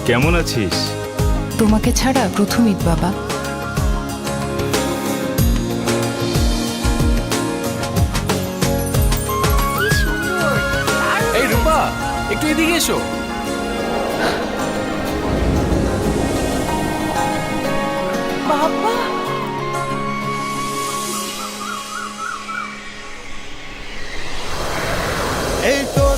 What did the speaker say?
কেমন আছিস? তোমাকে ছাড়া প্রথম ঈদ বাবা। এই রূপা, একটু এদিকে এসো। বাবা, এই তো